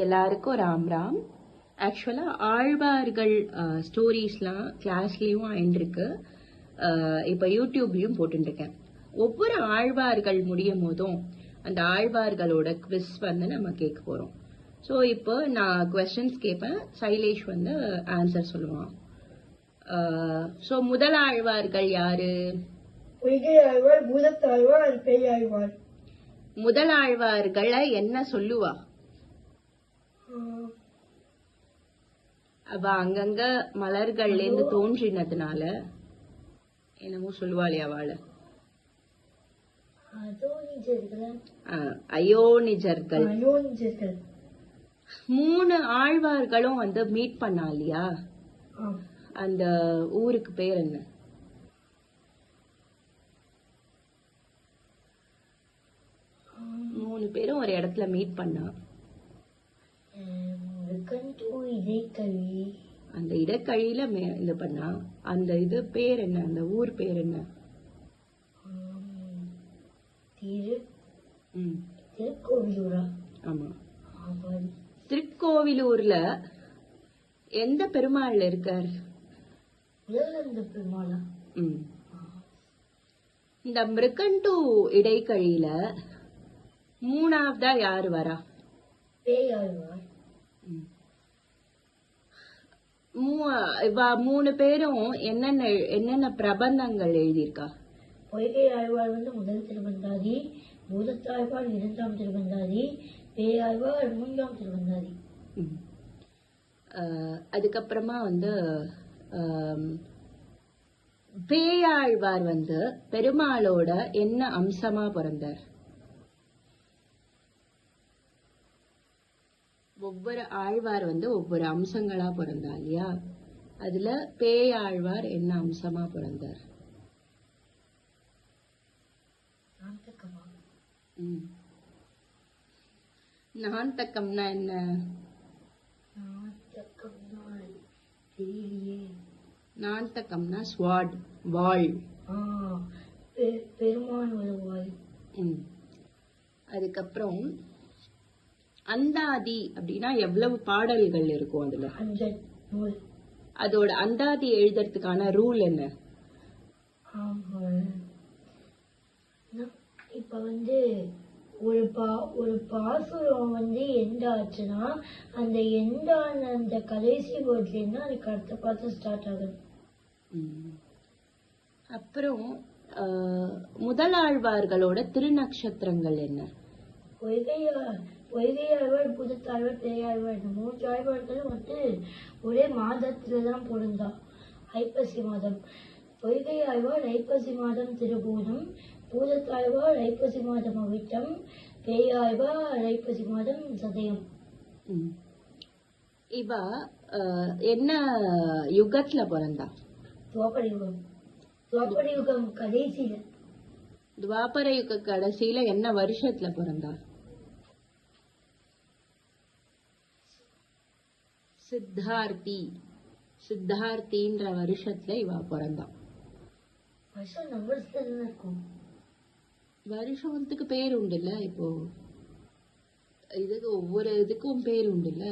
எல்லாருக்கும் ராம் ராம். ஆக்சுவலாக ஆழ்வார்கள் ஸ்டோரிஸ்லாம் கிளாஸ்லேயும் ஆயின்றிருக்கு, இப்போ யூடியூப்லேயும் போட்டுருக்கேன். ஒவ்வொரு ஆழ்வார்கள் முடியும் போதும் அந்த ஆழ்வார்களோட குவிஸ் வந்து நம்ம கேட்க போகிறோம். ஸோ இப்போ நான் கொஸ்டின்ஸ் கேட்பேன், சைலேஷ் வந்து ஆன்சர் சொல்லுவான். ஸோ முதல் ஆழ்வார்கள் யாரு? பொய்கை ஆழ்வார், பூதத்தாழ்வார் and பேய் ஆழ்வார். முதல் ஆழ்வார்களை என்ன சொல்லுவா? அவ அங்கங்க மலர்கள்ல இருந்து தோன்றினதுனால என்னமோ சொல்லுவாளே அவள. அயோனிஜர்கள். 3 ஆழ்வார்களும் வந்து மீட் பண்ணா இல்லையா? அந்த ஊருக்கு பேர் என்ன? மூணு பேரும் ஒரு இடத்துல மீட் பண்ணா. அந்த இடக்கழியில இது பண்ணா. அந்த இது பேர் என்ன? அந்த ஊர் பேர் என்ன? திருக்கோவிலூரா? ஆமா, திருக்கோவிலூர்ல எந்த பெருமாள் இருக்கார்? பெருமாளா? இந்த மிருகண்டு இடைக்கழியில மூணாவதா யாரு வரா? பேய் ஆழ்வார். 3 பேரும் என்னென்ன பிரபந்தங்கள் எழுதியிருக்கா? பொய்கை ஆழ்வார் வந்து முதல் திருவந்தாதி, பூதத்தாழ்வார் 2ஆம் திருவந்தாதி, பேய் ஆழ்வார் 3ஆம் திருவந்தாதி. அதுக்கப்புறமா வந்து பேயாழ்வார் வந்து பெருமாளோட என்ன அம்சமா பிறந்தார்? ஒவ்வொரு ஆழ்வார் வந்து ஒவ்வொரு அம்சங்களா பிறந்தா இல்லையா? அதுல பேயாழ்வார் என்ன அம்சமா பிறந்தார்? நான்தக்கம்னா என்ன? நான்தக்கம்னா ஸ்வாட், வாள். பெருமாள். அதுக்கப்புறம் அந்தாதி அப்படின்னா எவ்வளவு பாடல்கள் இருக்கும் அதுல? அதோட அந்தாதி எழுதுறதுக்கான ரூல் என்ன? இப்ப வந்து ஒரு பாசுரம் வந்து எண்ட் ஆச்சுன்னா அந்த எண்டான அந்த கடைசி வேர்ட்ல இருந்து அதுக்கு அடுத்த பாட்டு ஸ்டார்ட் ஆகுது. அப்புறம் முதலாழ்வார்களோட திருநக்ஷத்திரங்கள் என்ன? பொய்கையாழ்வார், பூதத்தாழ்வார், பேயாழ்வார், இந்த 3 ஆழ்வார்களும் வந்து ஒரே மாதத்துலதான் பொருந்தா. ஐப்பசி மாதம். பொய்கை ஆழ்வார் ஐப்பசி மாதம் திருபூதம், பூதத்தாழ்வார் ஐப்பசி மாதம் அவிட்டம், பேயாழ்வார் ஐப்பசி மாதம் சதயம். இவ என்ன யுகத்துல பிறந்தா? துவாபர யுகம். துவாபர யுகம் கடைசியில. துவாபர யுக கடைசியில என்ன வருஷத்துல பிறந்தா? சித்தார்த்தின்ற வருஷத்துல இவ பிறந்தா. வருஷத்துக்கு பேர் உண்டுல்ல? இப்போ இதுக்கு ஒவ்வொரு இதுக்கும் பேர் உண்டுல்ல?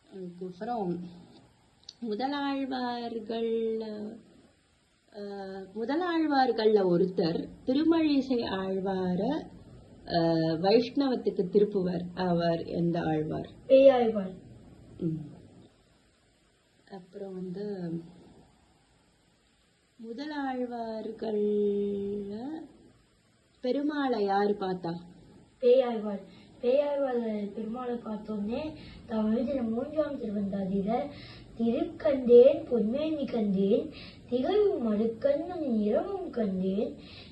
அதுக்கப்புறம் முதலாழ்வார்கள்ல ஒருத்தர் திருமழிசை ஆழ்வார வைஷ்ணவத்துக்கு திருப்புவர். அவர் எந்த ஆழ்வார்? பேயாழ்வார். அப்புறம் வந்து முதலாழ்வார்கள் பெருமாளை யாரு பார்த்தா? பேயாழ்வார். பேயாழ்வார் பெருமாளை பார்த்தோன்னே தான் எழுதின 3ஆம் திருவந்தாதியில திருக்கண்டேன் பொன்மேனி கண்டேன், திகழும் மறுக்கண்ணன் நிறமும் கண்டேன்,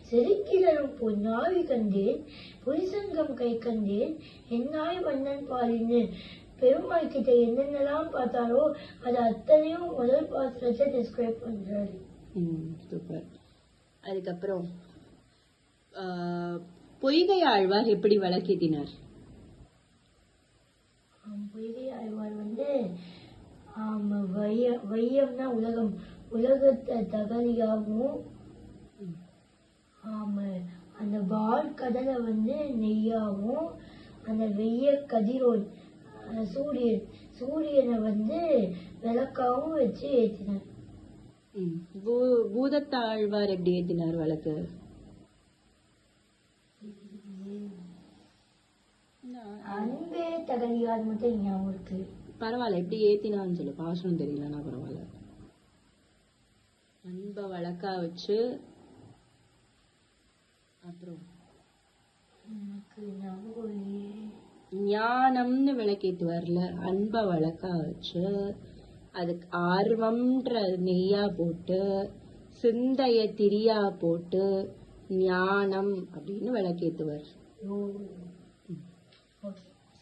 செருக்கிலரும் பொன்னாவி கண்டேன், புரிசங்கம் கை கண்டேன், என்னாய் வண்ணன் பாலின்னு பெருமாள் கிட்ட என்னென்னலாம் பார்த்தாரோ அது அத்தனையும் முதல் பாத்திரத்தை டிஸ்கிரைப் பண்றாரு. சூப்பர். அதுக்கப்புறம் பொய்கை ஆழ்வார் எப்படி விளக்கேத்தினார்? பொய்கை ஆழ்வார் வந்து வையம்னா உலகம், உலகத்தை தகலியாகவும் அந்த வால் கதலை வந்து நெய்யாவும், அந்த வெய்ய கதிரோன் சூரியனை வந்து விளக்காவும் வச்சு ஏத்தினார். பூதத்தாழ்வார் எப்படி ஏத்தினார் விளக்கு? அன்பே தகலியார் மட்டும் ஞாபகம் இருக்கு. பரவாயில்ல, எப்படி ஏத்தினான்னு சொல்லு, பாசனம் தெரியலன்னா பரவாயில்ல. அன்ப வழக்கா வச்சு அப்புறம் எனக்கு ஞாபகம் இல்லையே. ஞானம்னு விளக்கேத்துவார்ல, அன்ப வழக்கா வச்சு அதுக்கு ஆர்வம்ன்ற நெய்யா போட்டு சிந்தைய திரியா போட்டு ஞானம் அப்படின்னு விளக்கேத்துவார்.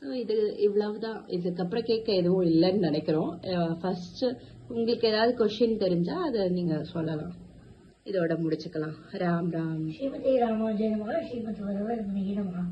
ஸோ இது இவ்வளவுதான். இதுக்கப்புறம் கேட்க எதுவும் இல்லைன்னு நினைக்கிறோம். ஃபர்ஸ்ட் உங்களுக்கு ஏதாவது கொஸ்டின் தெரிஞ்சா அதை நீங்க சொல்லலாம். இதோட முடிச்சுக்கலாம். ராம் ராம். ஸ்ரீமதி ராமானுஜன் ஸ்ரீமதி வரவர்மணி நமஹ.